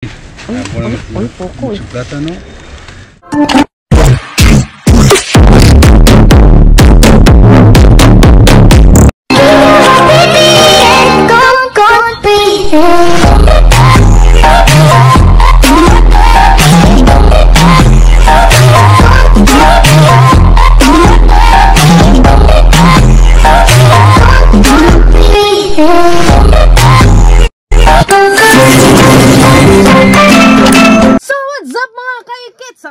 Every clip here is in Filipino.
Ay, poko eh. Plátano.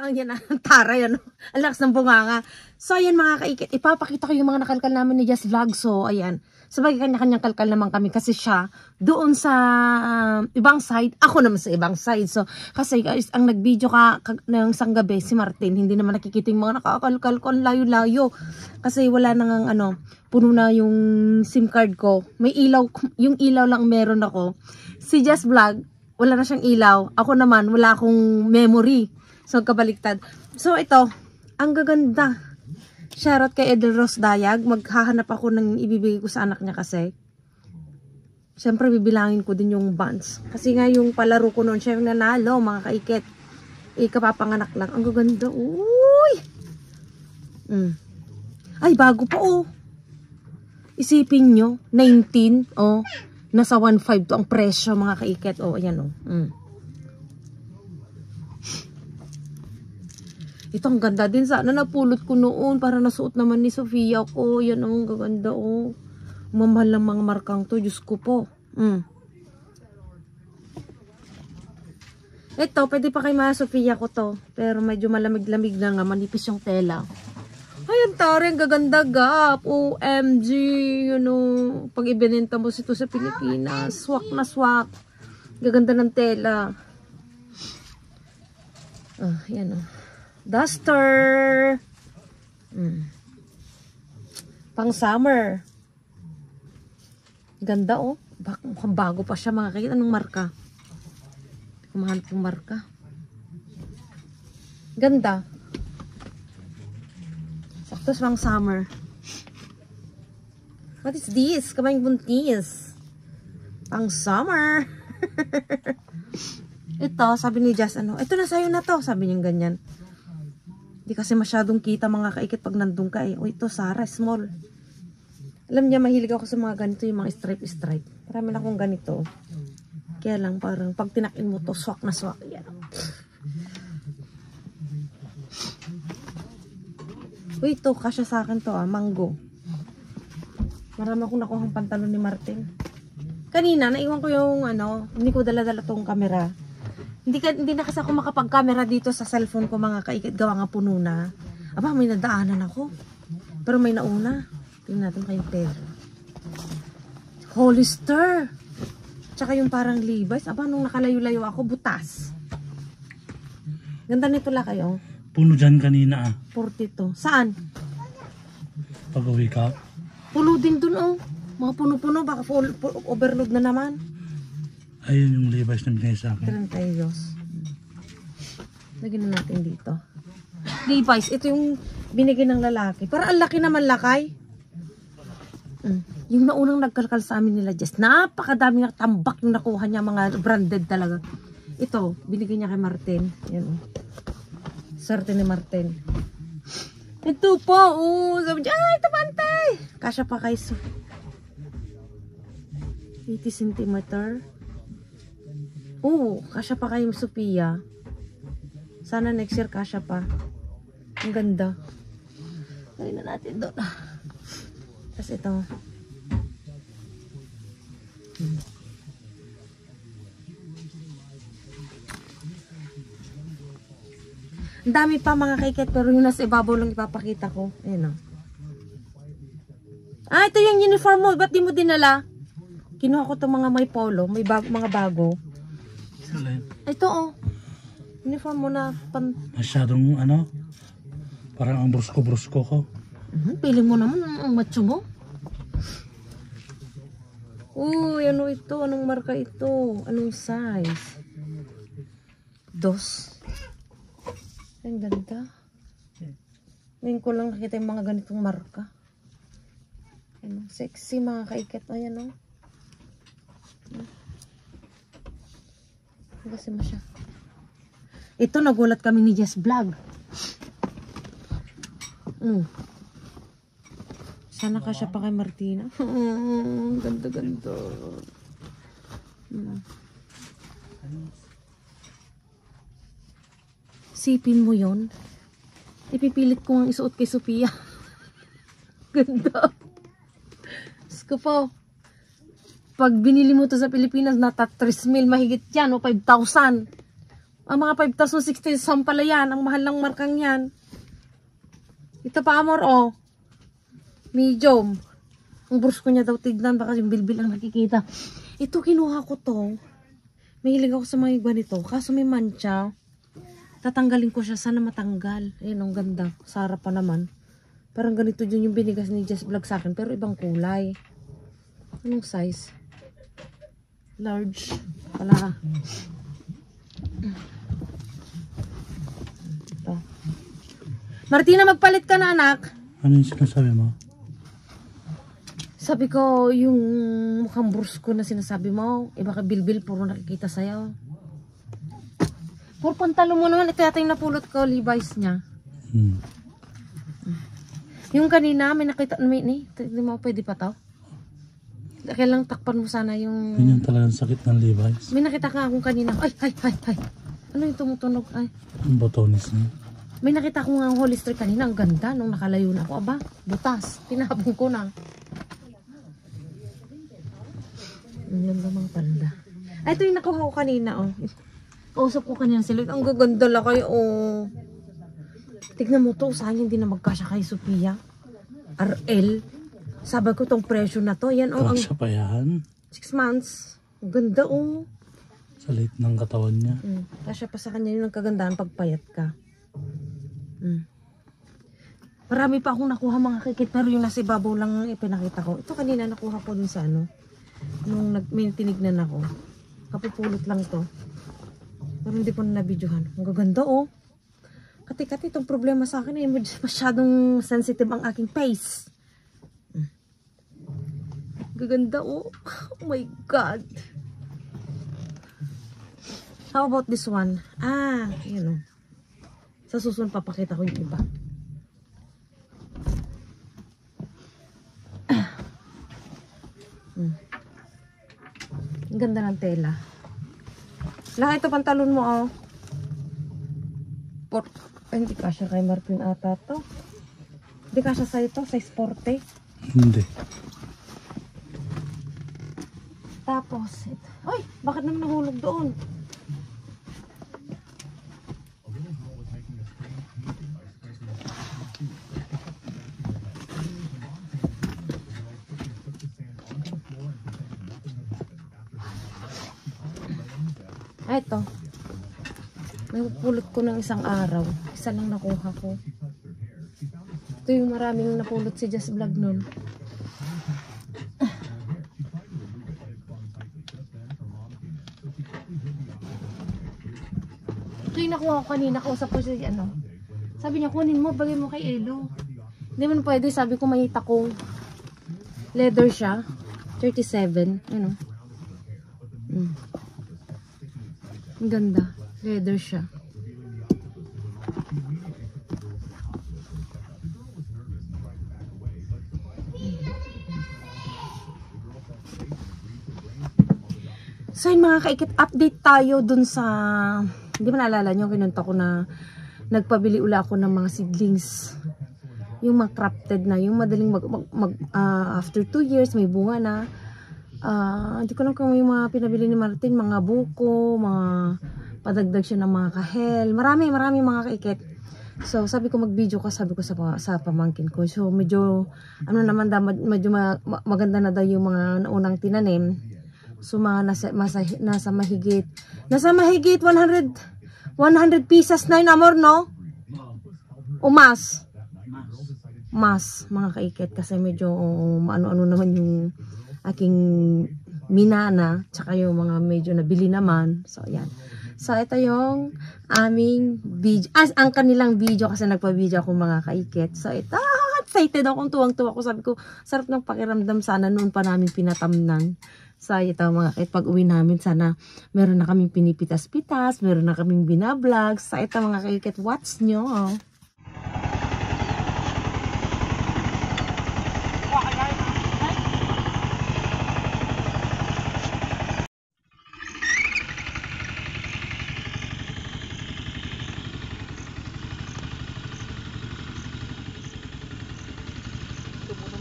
Yan ang tara yan. Ang lakas ng bunganga. So ayan mga kaikit, ipapakita ko yung mga nakalkal namin ni Just Vlog. So ayan, sabagay kanya-kanyang kalkal naman kami kasi siya doon sa ibang side, ako naman sa ibang side. So kasi guys, ang nag-video ng isang gabi si Martin, hindi naman nakikita yung mga nakakalkal ko, layo-layo. Kasi wala nang puno na yung SIM card ko. May ilaw, yung ilaw lang meron ako. Si Just Vlog, wala na siyang ilaw. Ako naman, wala akong memory. So, kabaliktad. So, ito, ang gaganda. Shoutout kay Edelros Dayag. Maghahanap ako ng ibibigay ko sa anak niya kasi. Siyempre, bibilangin ko din yung buns. Kasi nga yung palaro ko noon, siya yung nanalo, mga kaikit. Kapapanganak lang. Ang gaganda. Uy! Ay, bago pa oh. Isipin nyo, 19, oh. Nasa 1.5 to ang presyo, mga kaikit. Oh, ayan oh. Ito ang ganda din. Sana napulot ko noon para nasuot naman ni Sofia ko. Yan ang gaganda oh. Mamahal ng mga markang to. Diyos ko po. Ito, pwede pa kay mga Sofia ko to. Pero medyo malamig-lamig na nga. Manipis yung tela. Ayan tari, ang gaganda gap. OMG. You know, pag ibinenta mo ito sa Pilipinas. Swak na swak. Gaganda ng tela. Yan oh. Duster. Pang summer. Ganda oh. Mukhang bago pa siya mga kaibigan. Anong marka? Kumahanap yung marka. Ganda. Sakto sa pang summer. What is this? Kamayang buntis. Pang summer. Ito, sabi ni Jess, ito na sa'yo na to. Sabi niya ganyan. Di kasi masyadong kita mga kaikit pag nandun ka eh. O ito, Sarah, small. Alam niya, mahilig ako sa mga ganito, yung mga stripe-stripe. Marami na akong ganito. Kaya lang, parang pag tinakin mo to, swak na swak. Yan. Uy, ito, kasya sa akin to mango. Marami akong nakuhang pantalon ni Martin. Kanina, naiwan ko yung hindi ko dala-dala tong camera. Hindi na kasi ako makapag-camera dito sa cellphone ko mga kaikit, gawa nga puno na. Aba, may nadaanan ako. Pero may nauna. Tingnan natin kayong pera. Hollister. Tsaka yung parang Levi's. Aba, nung nakalayo-layo ako, butas. Ganda nito lang kayo. Puno dyan kanina 42. Saan? Pag-uwi ka? Puno din dun oh. Mga puno-puno, baka overload na naman. Ayun yung Levi's na binigay sa akin. 32. Lagyan na natin dito. Levi's, ito yung binigay ng lalaki. Para ang laki naman lakay. Yung naunang nagkalkal sa amin nila Jess. Napakadami na tambak yung nakuha niya, mga branded talaga. Ito, binigay niya kay Martin. Yan oh. Swerte ni Martin. Ito po, sabi niya, ito pantay. Kasya pa kay 80 cm. Kasya pa kay Sophia. Sana next year kasya pa. Ang ganda. Lagyan na natin doon. Tapos ito. Ang dami pa mga kaiket, pero yung nasa ibabaw lang ipapakita ko. Ayan o. Ito yung uniform mo. Ba't di mo dinala? Kinuha ko itong mga may polo. May mga bago. Ito oh. Uniform mo na. Masyadong parang ang brusko-brusko ko. Piling mo naman ang macho mo. Ano ito? Anong marka ito? Anong size? 2. Ang ganda. Ngayon ko lang nakita yung mga ganitong marka. Sexy mga kaiket. Ayan o. Kasi mo siya. Ito, nagulat kami ni Jess Vlog. Sana ka siya pa kay Martina. Ganda-ganda. Sipin mo yon. Ipipilit ko ang isuot kay Sophia. Ganda. Sko po. Pag binili mo to sa Pilipinas, nata 3,000 mahigit yan o 5,000. Ang mga 5,060 pala yan. Ang mahal ng markang yan. Ito pa, amor, oh. Medium. Ang brusko niya daw tignan. Baka yung bilbil ang nakikita. Ito, kinuha ko to. Mahilig ako sa mga iba nito. Kaso may mancha. Tatanggalin ko siya. Sana matanggal. Ayan, ang ganda. Sara pa naman. Parang ganito din yung binigas ni Jess Vlog sa akin. Pero ibang kulay. Anong size? Large. Wala. Ito. Martina, magpalit ka na, anak. Ano yung sinasabi mo? Sabi ko, yung mukhang brusko na sinasabi mo, iba ka bilbil, puro nakikita sa'yo. Puro pantalo mo naman, ito yata yung napulot ko, Levi's niya. Yung kanina, may nakita, hindi mo pwede pa to. Kailang takpan mo sana yung... Ganyan talagang sakit ng Levi's. May nakita ka akong kanina, ay. Ano yung tumutunog, ay? Ang botones niya. May nakita ko nga ang Holy Street kanina, ang ganda, nung nakalayo na ako, aba, butas, tinapon ko na. Ang ganda mga panda. Ay, ito yung nakuha ko kanina, oh. Kausap ko kanina sila. Ang gaganda lang kayo, oh. Tignan mo to, saan hindi na magkasya kay Sophia? RL. Sabi ko tong presyo na to. Yan, oh. Kasya pa yan. 6 months. Ang ganda, oh. Sa liit ng katawan niya. Kasya pa sa kanya yung kagandahan pagpayat ka. Marami pa akong nakuha mga kikit, pero yung nasa ibabaw lang ipinakita ko. Ito kanina nakuha ko dun sa ano. Nung may tinignan ako. Kapupulot lang to. Pero hindi ko na nabidyohan. Ang gaganda, oh. Kati-kati itong problema sa akin ay masyadong sensitive ang aking face. Gaganda, oh. Oh my God. How about this one? Ah, yun, oh. Sa susunod papakita ko yung iba. Ang ganda ng tela. Lang ito pantalon mo, oh. Ay, hindi kasya kay Martin ata to. Hindi kasya sa ito, size 40. Hindi. Tapos, ito. Ay, bakit naman nahulog doon? Ay, ito. Napulot ko ng isang araw. Isa lang nakuha ko. Ito yung maraming napulot si Jess Vlog nun. Ito yung nakuha ko kanina. Kausap ko siya, ano. Sabi niya, kunin mo, bagay mo kay Elo. Hindi man pwede. Sabi ko, may takong leather siya. 37. Ano. Ang ganda. Leather siya. So yun mga kaikit, update tayo dun sa, hindi ba naalala nyo, kinunta ko na nagpabili ula ako ng mga seedlings. Yung mga crafted na, yung madaling after 2 years may bunga na. Hindi ko lang kung may mga pinabili ni Martin, mga buko, mga padagdag siya ng mga kahel. Marami mga kaikit. So sabi ko mag-video ka, sabi ko sa pamangkin ko. So medyo ano naman medyo maganda na daw yung mga naunang tinanim. So mga nasa mahigit 100 pieces na yun, amor, no? O mas mga kaikit kasi medyo ano naman yung aking minana, tsaka yung mga medyo nabili naman. So yan. So, ito yung aming video. Ang kanilang video kasi nagpa-video ako mga kaikit. So, ito. Excited ako. Tuwang-tuwa ko. Sabi ko, sarap ng pakiramdam sana noon pa namin pinatamnan. So, ito mga kahit pag uwi namin, sana meron na kaming pinipitas-pitas, meron na kaming binablog. So, ito mga kaikit, watch nyo.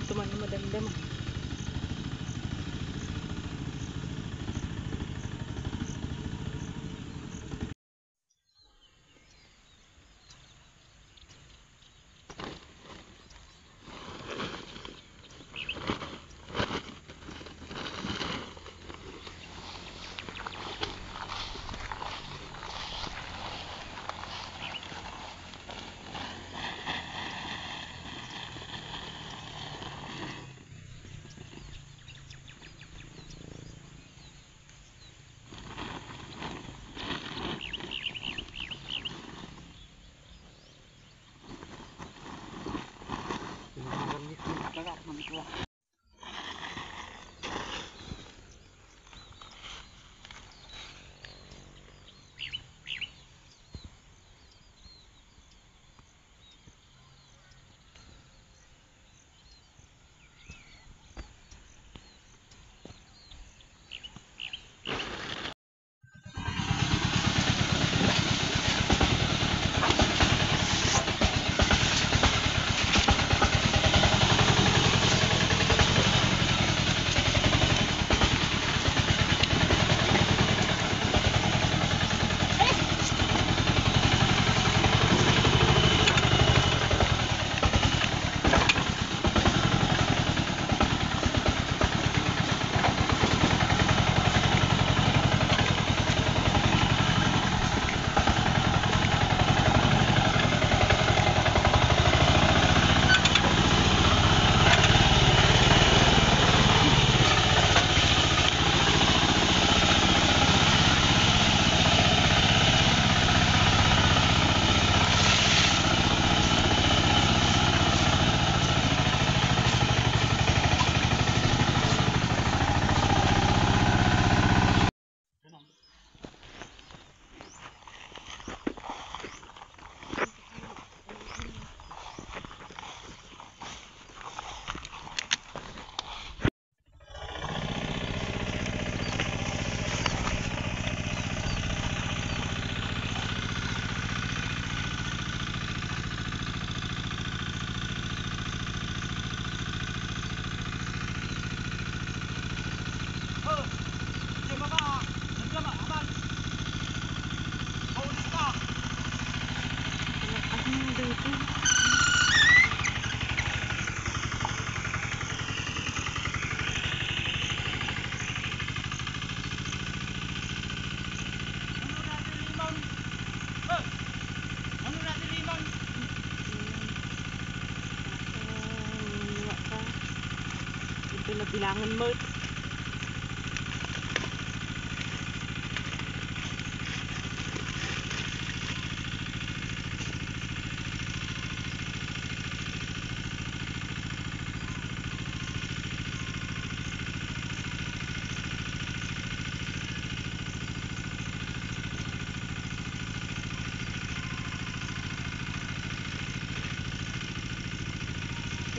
Tuman na madamdam. Bilangan mo.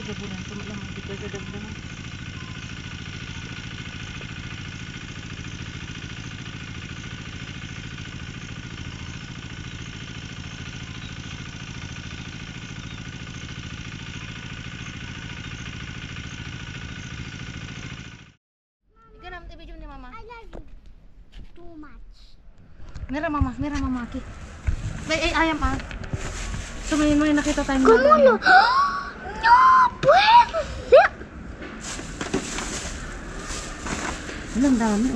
Tiga bulan lang dito sa damdaman. I love you too much. Mira mama aki. Ay ayam ah. So may nakita tayong ¿Cómo no? ¡No puede ser! Ang dami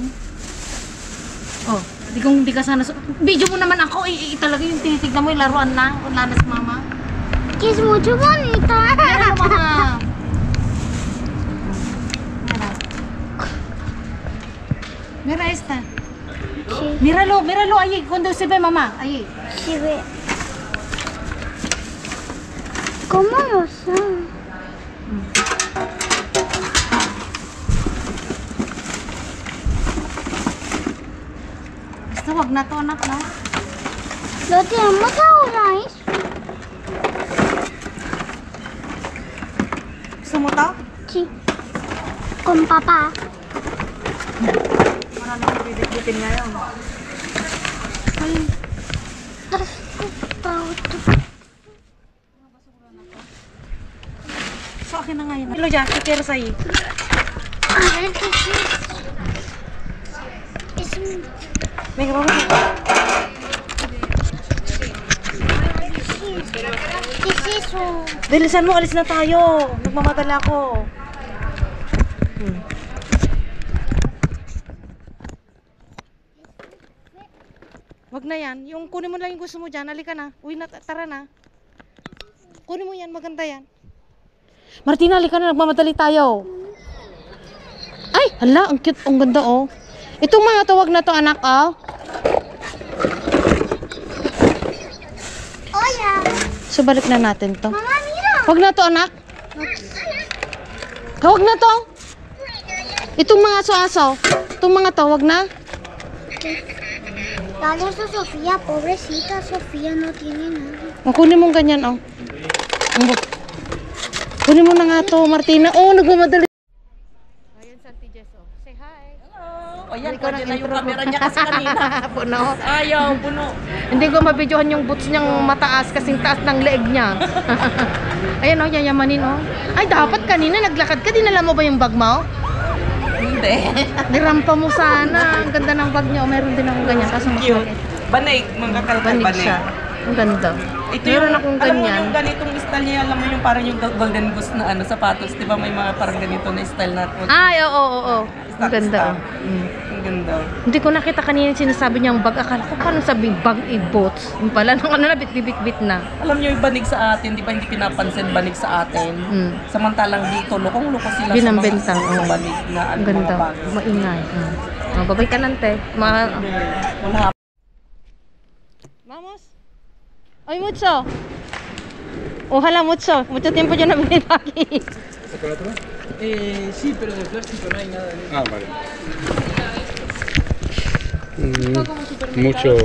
oh. Di ka sana video mo naman ako talaga yung tinitignan mo yung laruan na wala na si mama. Que es mucho bonito. Mira mama. Mira esta. Sí, Míralo ahí cuando se ve mamá, ahí. sí ve. ¿Cómo lo son? wag na to, anak, no? ¿Lo tenemos ahora, es? Gusto mo to? Sí. Con papá. Marami kong bibit-bitin ngayon. Ay. So, akin na ngayon. Hello, Jack. Kikira sa'yo. A ver, ¿qué es eso? Es un... Venga, vamos. ¿Qué es eso? Bilisan mo, alis na tayo. Nagmamadala ako. Wag na yan. Yung kunin mo lang yung gusto mo dyan. Halika na. Uwi na, tara na. Kunin mo yan, maganda yan. Martina, halika na. Nagmamadali tayo. Ay, hala, ang cute. Ang ganda, oh. Itong mga to, wag na to, anak, oh. Hola. So, balik na natin to. Mamá, mira. Wag na to, anak. Wag na to. Itong mga aso-aso. Itong mga to, wag na. Dale eso a Sofía, pobrecita. Sofía no tiene nada. Kunin mo ganyan, oh. Kunin mo na nga to, Martina. Oh, nagmamadali. Ayan, Santi Jess, oh. Say hi. Hello! Ayan, pwede na yung camera niya kasi kanina. Puno. Ayaw, puno. Hindi ko mabidyohan yung boots niyang mataas kasing taas ng leeg niya. Ayan, oh, yayamanin, oh. Ay, dapat kanina naglakad ka. Dinala mo ba yung bag mo? Hindi. Nirampa mo sana. Ang ganda ng bag niya. Oh, meron din akong ganyan. Kaso mas Cute. maliit. Banig, mga kalkal Banig banig. siya. Ang ganda. Ito Meron yung, akong alam mo ganyan. yung ganitong style niya, alam mo yung parang yung golden goose na ano, sapatos, di ba may mga parang ganito na style na. Ay, oo, oo, oo. Ang ganda, oh. Ang ganda. Hindi ko nakita kanina yung sinasabi niyang bag. Akala ko paano sabi bag i-boats. Yung pala, nung ano na, bit-bit na. Alam niyo yung banig sa atin, di ba hindi pinapansin banig sa atin? Samantalang dito, lukong-luko sila Binambenta, sa mga oo. banig na Ang ano, ganda. mga bago. Maingay. Oh, babay ka nante. Vamos. Ay, mucho. Ojalá mucho. Mucho tiempo yo no he venido aquí. Sí, pero de plástico no hay nada de eso. Ah, vale. Mucho.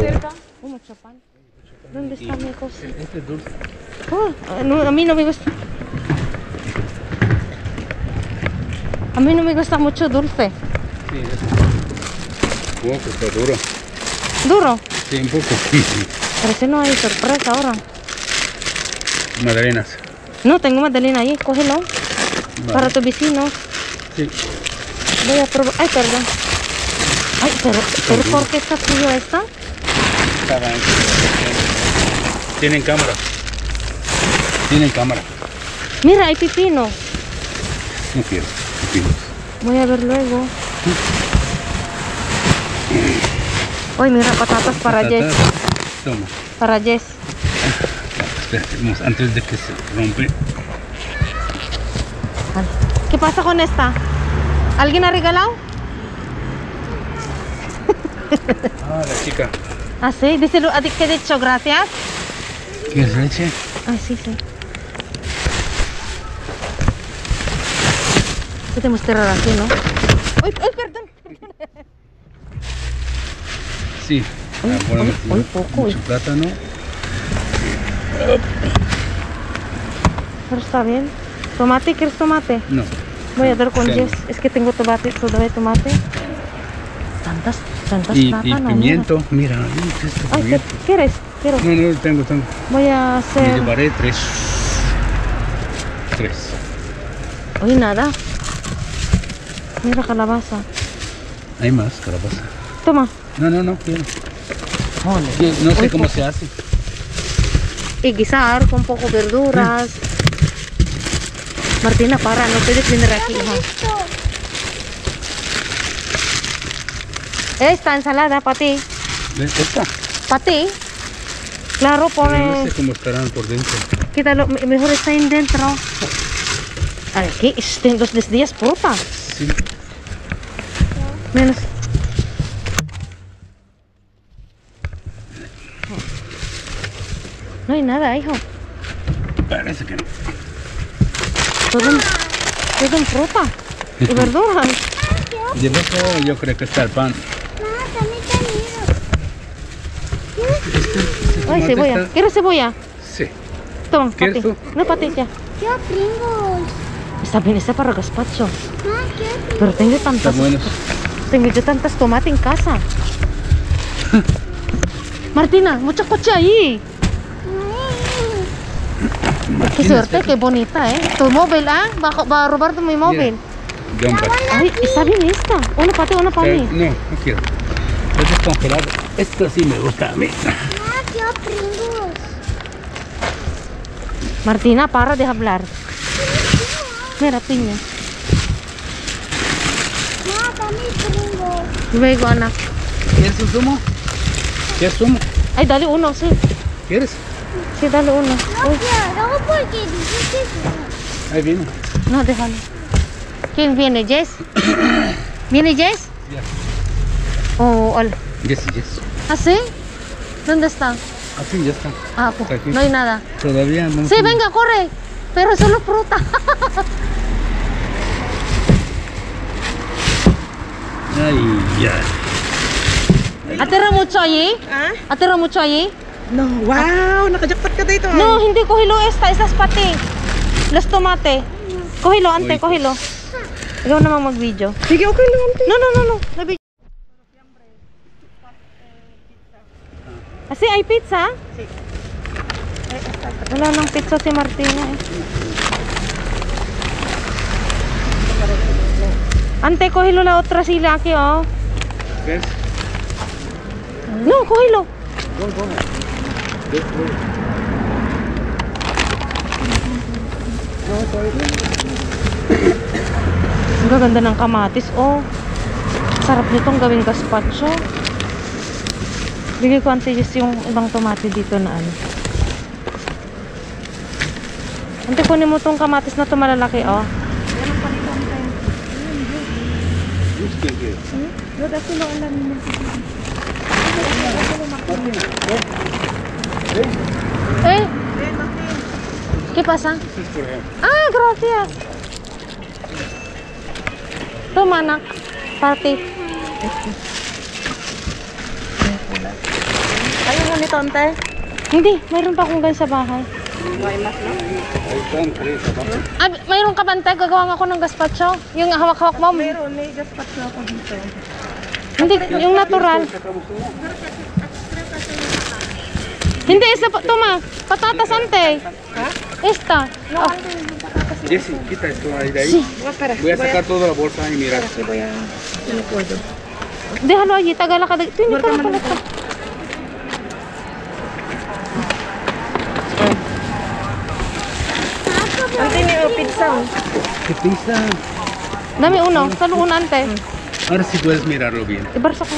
Mucho pan. ¿Dónde está mi cosa? Este es dulce. Oh, no, a mí no me gusta. A mí no me gusta mucho dulce. Sí, eso. Un poco, está duro. Duro. Sí, un poco. Pero si no hay sorpresa ahora. Madalenas. No, tengo Magdalena ahí. Cógelo. Vale. Para tu vecino. Sí. Voy a probar. Ay, perdón. Ay, pero ¿por qué está frío esta? Tienen cámara. Tienen cámara. Mira, hay pepino. No quiero. Pepinos. Voy a ver luego. Uy, mira, patatas para Jess. Toma. Para Jess. Esperemos, antes de que se rompe. ¿Qué pasa con esta? ¿Alguien ha regalado? Ah, la chica. Ah, sí. Dice, ¿qué he dicho? Gracias. ¿Quieres leche? Ah, sí, sí. ¿Qué te mostrar aquí, no? Uy, uy, perdón. Sí. Uy, Ah, bueno, uy, poco, mucho uy. plátano. Pero está bien. ¿Tomate? ¿Quieres tomate? No. Voy a dar con Sí. Jess. Es que tengo tomate, soda de tomate. Tantas Y plátanos, pimiento. Mira, ahí está mira. Ay, pimiento. ¿quieres? Quiero. No, no, tengo. Voy a Me hacer... llevaré tres. Uy, nada. Mira calabaza. Hay más, calabaza. Toma. No quiero. No sé cómo se hace. Y guisar con poco verduras. Martina, para, no puedes venir aquí, hija. Esta ensalada para ti. Esta. Para ti. Claro, Pero no pone... sé cómo estarán por dentro. Quítalo, mejor está ahí dentro. Aquí, tengo 2 días fruta. Sí. Menos. No hay nada, hijo. Parece que no. Todo en fruta y verduras. De abajo yo creo que está el pan. Mamá, también te miro. Ay, cebolla. ¿Quieres cebolla? Sí. Toma, ¿Quieres pati. tú? No, pati ya. Quiero Pringles. Está bien, está para gazpacho. Ah, quiero Pringles. Pero tengo tantas, Están buenos. tengo yo tantas tomates en casa. Martina, mucho coche ahí. Qué suerte, qué bonita, ¿eh? Tu móvil, ¿ah? Va a robar mi móvil. Gambas. Ay, está bien esta. Una pati, una para mí. No, no quiero. Es descongelado. Esto sí me gusta a mí. Ah, quiero Pringles. Martina, para de hablar. Mira, piña. Ah, dame Pringles. Luego, anak. ¿Quieres un zumo? ¿Quieres zumo? Ay, dale uno, sí. ¿Quieres? Sí, dale uno. No quiero, porque dijiste que... Ahí viene. No, déjalo. ¿Quién viene? ¿Jess? ¿Viene Jess? Ya. O hola. Yes. ¿Ah, sí? ¿Dónde está? Así ya está. Ah, pues, Aquí. no hay nada. Todavía no. Sí, venga, corre. Pero solo fruta. Ay, ya. Atira mucho allí? Atira mucho allí? No, wow, nakajakpat ka dito. No, hindi ko hilo estas pati. Los tomate. Kohilo, ante, kohilo. Ikaw namang mag-video. Sige, okay lang. No. Nabidyo. Kasi ay pizza? Wala nang pizza si Martina eh. Ante, kohilo la otra sila aquí, oh. ¿Ves? No, kohilo. Ang gaganda ng kamatis, oh. Sarap nitong gawing gazpacho. Bigay ko ante just yung ibang tomate dito na ano. Ante, kunin mo tong kamatis na to malalaki, oh. Eh, ¿qué pasa? Ah, gracias. Toma, anak. Party. Ayaw mo nito, ante? Hindi, mayroon pa akong guys sa bahay. Ahí están tres abajo. Ah, mayroon ka bantay? Gagawa ako ng gazpacho. Yung hawak-hawak mo. Meron, may gazpacho ako dito. Hindi, yung natural. Hindi, isa pa. Toma, patatas ante. Ha? Esta. Oh, Jessy, quita esto ahí de ahí. Voy a sacar toda la bolsa y mirar. Kasi voy a... Hindi puedo. déjalo allí, tagala ka. Tingnan ka pala ito. Ante, niyo pizza. ¿Qué pizza? Dami uno, salo una ante. Ahora sí puedes mirarlo bien. Ibarsa ko.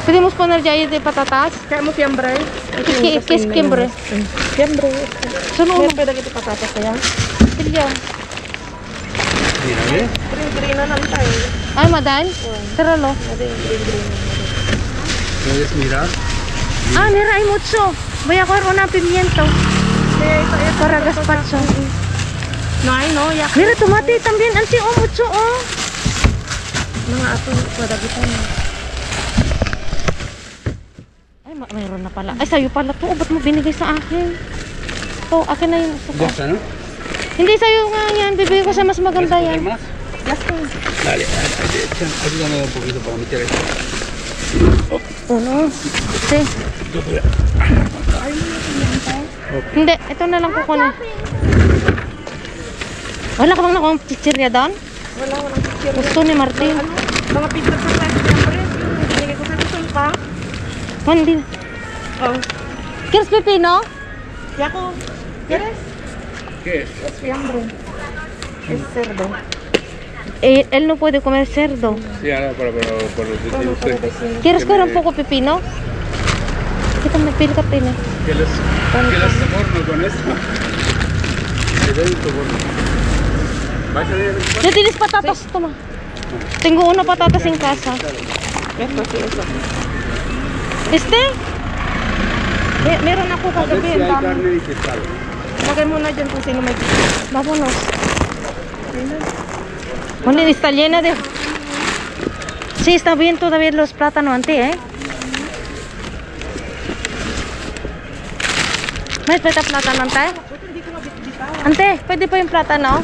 Podemos poner ya ahí de patatas. Kaya mo fiambre? ¿Qué es fiambre? Fiambre. Solo uno. Meron pwede kita patatas kaya? Pilyo. Mira, ¿ves? Green na lang tayo. Ay, madal. Teralo. Puedes mirar. Ah, mira, hay mucho. Voy a coger una pimiento para gazpacho. No, ay no, yak. Mira, tomate también. Anti, oh, mucho, oh. Mga ato, pwede kita na. Ay, mayroon na pala. Ay, sa'yo pala to. Ba't mo binigay sa akin? To, akin na yun. Ya está, ¿no? Hindi, sa'yo nga yan. Bibigay ko sa mas maganda ¿Quieres yan. coger más? Dale, ayúdame un poquito para meter esto. Uno. Sí. Hindi, ito na lang kukunin. Wala ka bang nakuha chichirya doon? Walang picture. Gusto ni Martin. Mga pizza sa fiambre. Binigay ko sa kusol pa. Hindi. Oh. ¿Quieres pepino? Yako. ¿Quieres? ¿Qué es? Es fiambre. Es cerdo. Él no puede comer cerdo. Sí, ahora por los de usted. ¿Quieres comer un poco pepino? Quítame pil ka pili. ¿Qué les soborno con esto? Le doy un soborno. ¿Vas a ver? ¿Ya tienes patatas? Toma. Tengo una patatas en casa. Esto sí, eso. ¿Este? Meron ako A ver kagabi. si hay carne y pescado. Lagay mo na dyan kung sino may pizza. Vámonos. Bueno, está llena de... Sí, está bien todavía los plátanos, ante, ¿eh? May pwede plata ante? Ante, pwede pa yung plata, no?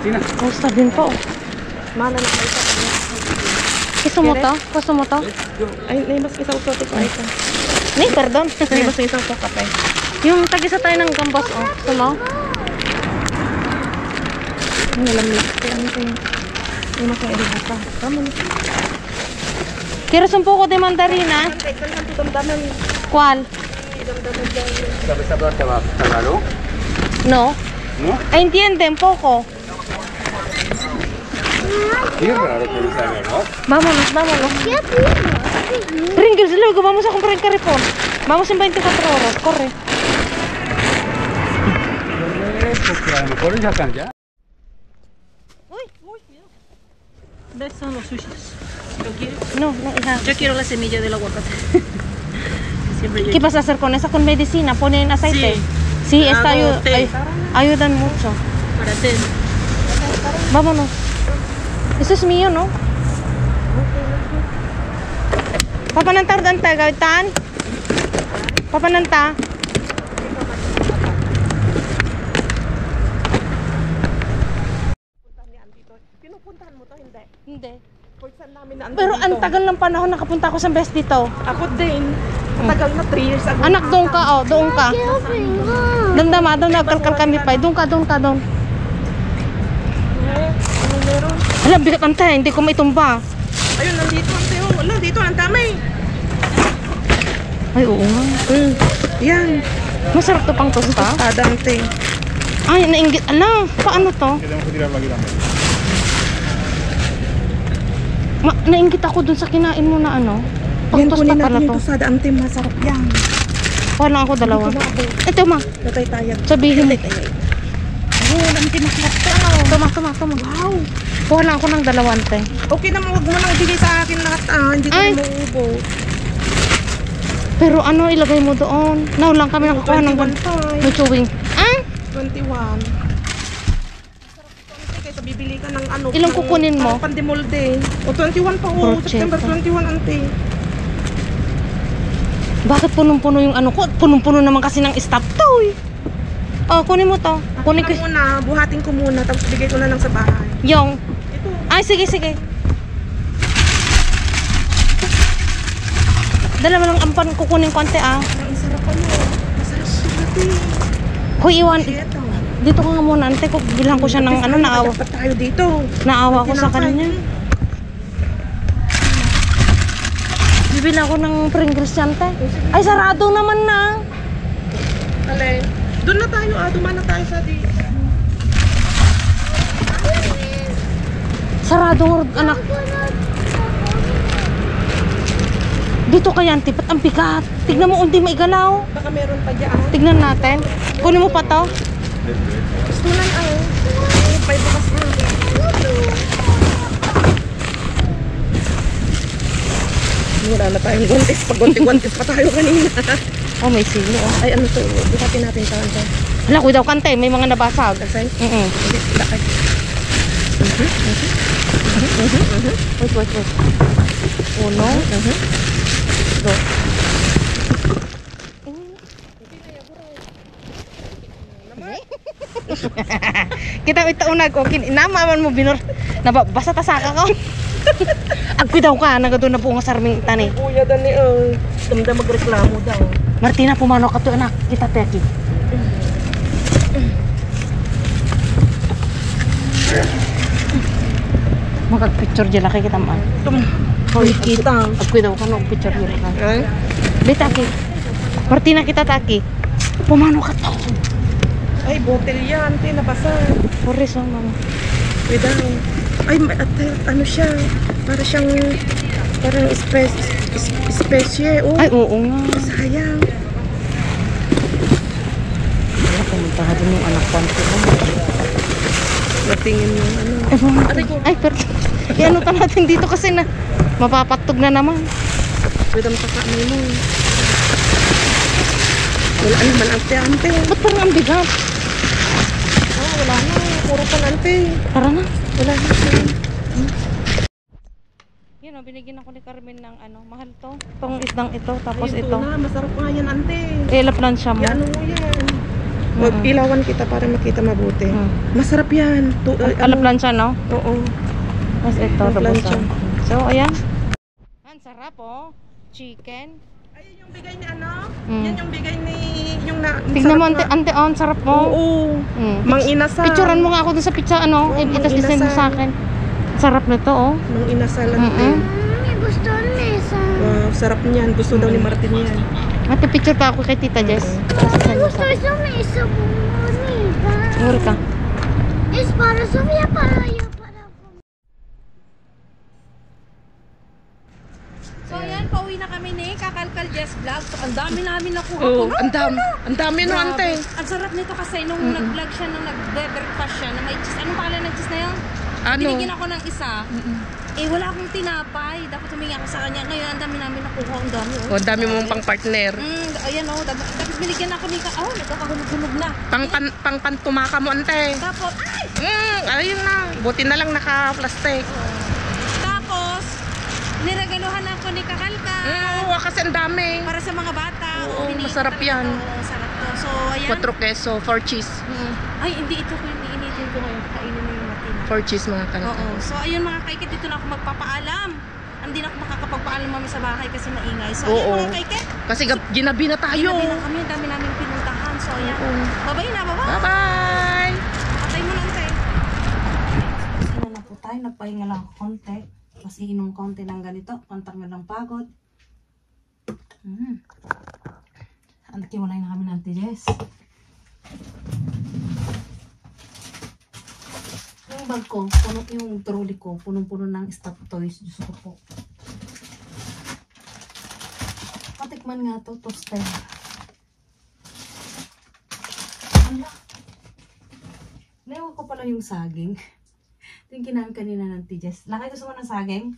Martina. Oh, din po. Mana na kayo sa Gusto mo to? Gusto mo to? Ay, mas isang sote ko ay ka. Ni, pardon. Mas isang po kape. Yung tagisa tayo ng gambas, oh. Gusto mo? Ang alam niyo. Ano kayo? Yung mas maedad ka. Tama na. Kira sumpo ko de mandarina. ¿Cuál? ¿Sabes hablar tagalog? No. ¿No? Entienden poco. Qué raro que no sabe, ¿no? Vámonos, vámonos. Pringles, luego vamos a comprar en Carrefour. Vamos en 24 horas, corre. Porque a lo mejor ya están ya. ¿Ves? Son los sushis. ¿Lo quieres? No, no, hija. Yo quiero la semilla del aguacate. Siempre yo ¿Qué vas a hacer con esa? ¿Con medicina? ¿Ponen aceite? Sí, esta Hago té. ayudan mucho. para té. Vámonos. Eso es mío, ¿no? Papananta dan tayo, gawitan? Papananta? Pinupuntahan mo to, hindi? Hindi. Pagsan namin na Pero ang tagal ng panahon nakapunta ako sa best dito. Ako din. Matagal na 3 years ago. Anak, doon ka, oh, doon ka. Damdama, doon nagkalkal kami pa. Doon ka, doon ka, doon. Ano meron? Alam, bigat ang tayo, hindi ko maitumba. Ayun, nandito ang teo. Wala, dito ang dami. Ay, oo nga. Yan. Masarap to pang tosta. Adang te. Ay, nainggit. Ala, paano to? Tenemos que tirarlo aquí también. Nainggit ako dun sa kinain mo na ano. Pang Yan, tosta kunin pala natin to. ito sa daan te. Masarap yan. Kuha lang ako dalawa. Ito, ma. Natay tayag. Sabihin mo. Oh, lamti masarap to. Tama. Wow. Kuha lang ako ng dalawante. Okay naman, huwag mo nang bigay sa akin lahat. Hindi ko Ay. na mauubo. Pero ano, ilagay mo doon. Naulang kami nakakuha ng 21.5. may chewing. Ah? 21. Masarap ito, ante. Kaysa bibili ka ng ano. Ilang kukunin mo? Parang pandemolde. O 21 pa. O, Brocheta. September 21, ante. Bakit punong-puno yung ano ko? Punong-puno naman kasi ng stop to eh. Oh, kunin mo to. Kunin ko. Ako muna, buhatin ko muna. Tapos bigay ko na lang sa bahay. Yung. Ito. Ay, sige. Dalawa lang ampan kukunin konti ah. Ang sarap ano. Masarap sulat eh. Hoy, iwan. Ito. Dito ka nga muna. Ante ko, bilhan ko siya ng ano, naawa. Dapat tayo dito. Naawa ko sa kanya. Bibili ako ng Pringles yan, te. Ay, sarado naman na. Alay. Doon na tayo dumaan na tayo sa di. Sarado, anak. Dito ka yan, tipat ang bigat. Tignan mo, hindi maigalaw. Baka meron pa dyan. Tignan natin. Kunin mo pa to. Gusto lang Pay bukas na. Wala na tayong guntis. Pag guntis pa tayo kanina. Oh, may sili, oh. Ay, ano to? Bukatin natin sa ante. Hala, kuy daw kante. May mga nabasag. Kasi? Mm-mm. Hindi, lakay. Wait. Uno. Do. Kita itaunag ko kinamaman mo binor nabasa ta saka ko. Agkuy daw ka nagado na po nga sarming tani. Kuya dani damdam magreklamo daw. Martina pumano ka to anak kita teki. Magag-picture dyan laki kita man. Hoy, kita. Agkuy daw ka no picture dyan laki. Ay? Betaki. Martina kita taki. Pumano ka to. Ay, botel yan. Nabasa. Sorry so mama. Wait daw. Ay, ano siya? Para siyang parang espesye. Oh, Ay oo nga. sayang. Wala pumunta din yung anak ko. Natingin yung ano. Ay, pero i-ano ta natin dito kasi na mapapatog na naman. Pwede mo kakaano mo. Wala naman ante-ante. Ba't parang ang bigat? Wala na. Puro pa ante. Tara na. Wala na. Yan Ayun, binigyan ako ni Carmen ng mahal to. Itong isdang ito, tapos Ayun, ito. tuna, masarap nga yan, ante. Ilaplansya mo. Yan mo yan. Ilawan kita para makita mabuti. Masarap yan. Alaplansya, no? Oo. Tapos ito, Alaplansya. rebusan. So, ayan. Ang sarap, oh. Chicken. Ayun yung bigay ni ano? Mm. Yan yung bigay ni... Yung na... Tignan mo, sarap ante, nga. ang sarap mo. Oo. Mang inasal. Picturean mo nga ako dun sa picture, Oo, itas Mang isend mo Inasal. sa akin. Sarap nito, oh. Mang inasal ante. Mami, gusto nisa. Wow, sarap niyan. Gusto daw ni Martin yan. Ate, picture pa ako kay Tita Jess. Isend mo Gusto sa akin. sa mesa bonita. Mura ka. Es para Sofía para yo para So, ayan, pauwi na kami ni Kakalkal Jess Vlog. So, ang dami namin nakuha. Oo, ang dami no ante. Ang sarap nito kasi nung nag-vlog siya, nung nag-breakfast siya, na may cheese. Anong pangalan ng cheese na yun? Ano? Binigyan ako ng isa. Wala akong tinapay. Dapat humingi ako sa kanya. Ngayon, ang dami namin nakuha. Ang dami, oh. O, dami mong pang partner. Ayan, oh. Tapos binigyan ako ni nagkakahulog-hulog na. Pang pantumaka mo ante. Tapos, ay! Ayun na. Buti na lang naka-plastic. Tapos, niregaluhan ako ni Kakalka. Oo, kasi ang dami. Para sa mga bata. Oo, Binigyan masarap ko talaga yan. to. Oo, sarap to. So, ayan. 4 queso, 4 cheese. Ay, hindi ito ko yung initin ko ngayon. Kainin mo yung matina. 4 cheese mga kalata. Oo. So, ayun mga kaikit, dito na ako magpapaalam. Hindi na ako makakapagpaalam mami sa bahay kasi maingay. So, ayun Oo. mga kaikit. Kasi ginabi na tayo. Ginabi na kami. Ang dami namin pinuntahan. So, ayan. Oo. Bye-bye na. Bye-bye. Bye-bye! Patay mo lang, te. Sino na po tayo? Nagpahinga lang konti. Tapos iinom konti ng ganito. Pantang na lang pagod. Antiwalay na kami ng Auntie Jess. Yung bag ko, yung trolley ko, punong-puno ng stuffed toys. Diyos ko po. Patikman nga to, toasted. Ala. Naiwan ko pala yung saging. Ito yung kinain kanina ng Auntie Jess. Lakay, gusto mo ng saging?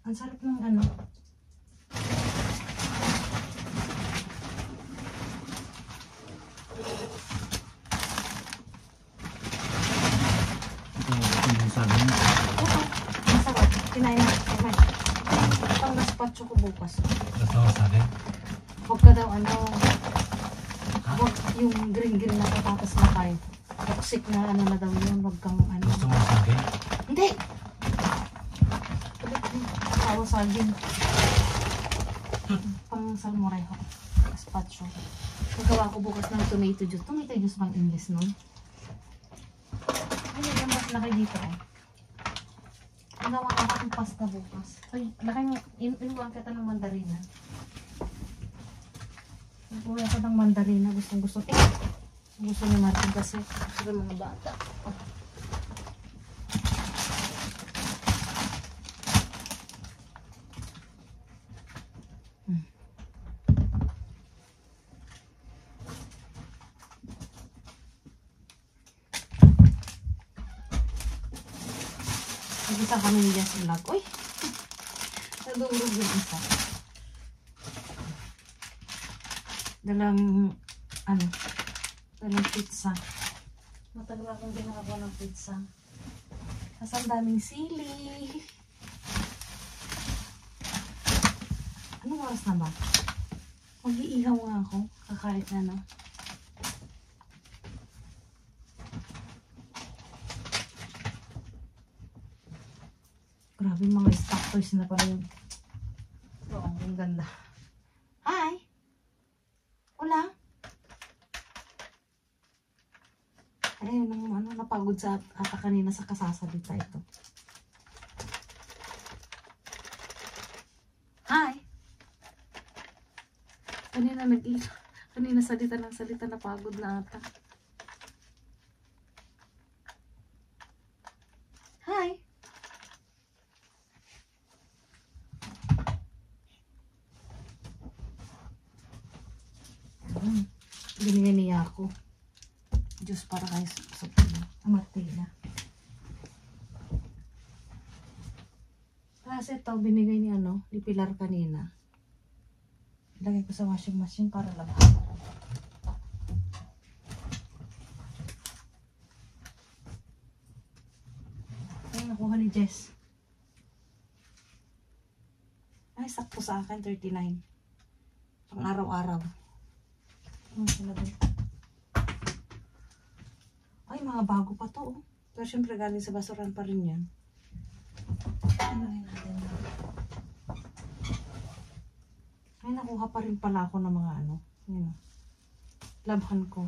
Ang sarap ng ano. Sabi niya. Oo, masarap. Kinain na. Kinain. Pang gazpacho ko bukas. Gusto mo sa akin? Huwag ka daw huwag yung green na patatas na kayo. Toxic na na daw yun. Huwag kang Gusto mo sa akin? Hindi! Tawa saging. Pang salmorejo. Gazpacho. Nagawa ko bukas ng tomato juice. Tomato juice bang English nun? Ay, nagambas na kayo dito eh. Nagawa ko akong pasta bukas. Ay, inuwang kita ng mandarina. Inuwang kita ng mandarina. Gusto ni Martin kasi. Gusto ng mga bata. Nagkita kami ni Jess Vlog. Uy! Nadurog yung isa. Dalang pizza. Matagal akong ginagawa ng pizza. Kasi ang daming sili. Anong oras na ba? Mag-iihaw nga ako. Kakalit na, no? Grabe mga stock toys na pala yun. Oo, ang ganda. Hi! Hola! Ayun, napagod sa ata kanina sa kasasalita ito. Hi! Kanina salita ng salita, napagod na ata. Hi! Binigyan niya ako. Diyos para kayo sa Martina. Kasi ito, binigay ni ni Pilar kanina. Ilagay ko sa washing machine para labas. Ay, nakuha ni Jess. Ay, sakto sa akin, 39. Pang araw-araw. Ay, mga bago pa to. Pero syempre galing sa basuran pa rin yan. Ay, nakuha pa rin pala ako ng mga ano. Yun. Labhan ko.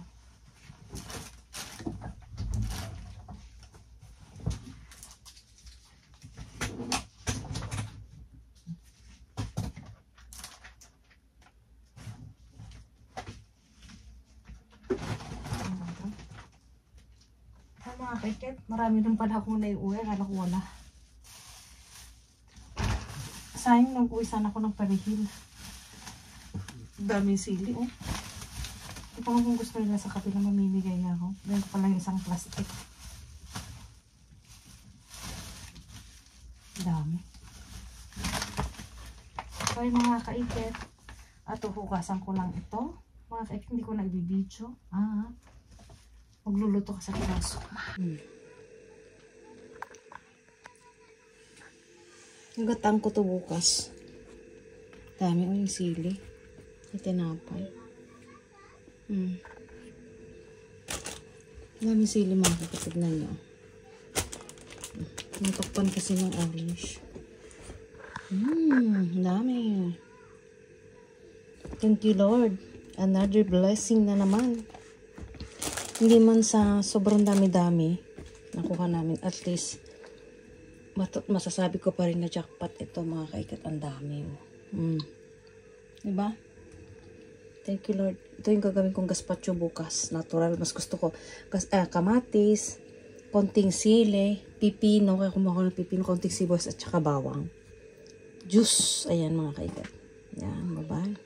Mga kaiket, marami rin pala akong naiuwi. Akala ko wala. Sayang, nag-uwi sana ako ng perihil. Daming sili, oh. Ito pa kung gusto nila sa kapila, mamimigay ako. Dahil ko pala yung isang plastic. Dami. So, mga kaiket, at huhugasan ko lang ito. Mga kaiket, hindi ko nagbibidyo. Magluluto ka sa kinaso. Nagatang ko to bukas. Dami o yung sili. Itinapay. Dami sili mga kapatid na nyo. Natakpan kasi ng orange. Dami. Thank you Lord. Another blessing na naman. Hindi man sa sobrang dami-dami nakuha namin, at least masasabi ko pa rin na jackpot ito mga kaikat, ang dami. Diba? Thank you Lord. Ito yung gagawin kong gazpacho bukas. Natural. Mas gusto ko kamatis, konting sili, pipino. Kaya kumuha ko ng pipino, konting sibuyas at saka bawang. Juice. Ayan mga kaikat. Yan. Bye-bye.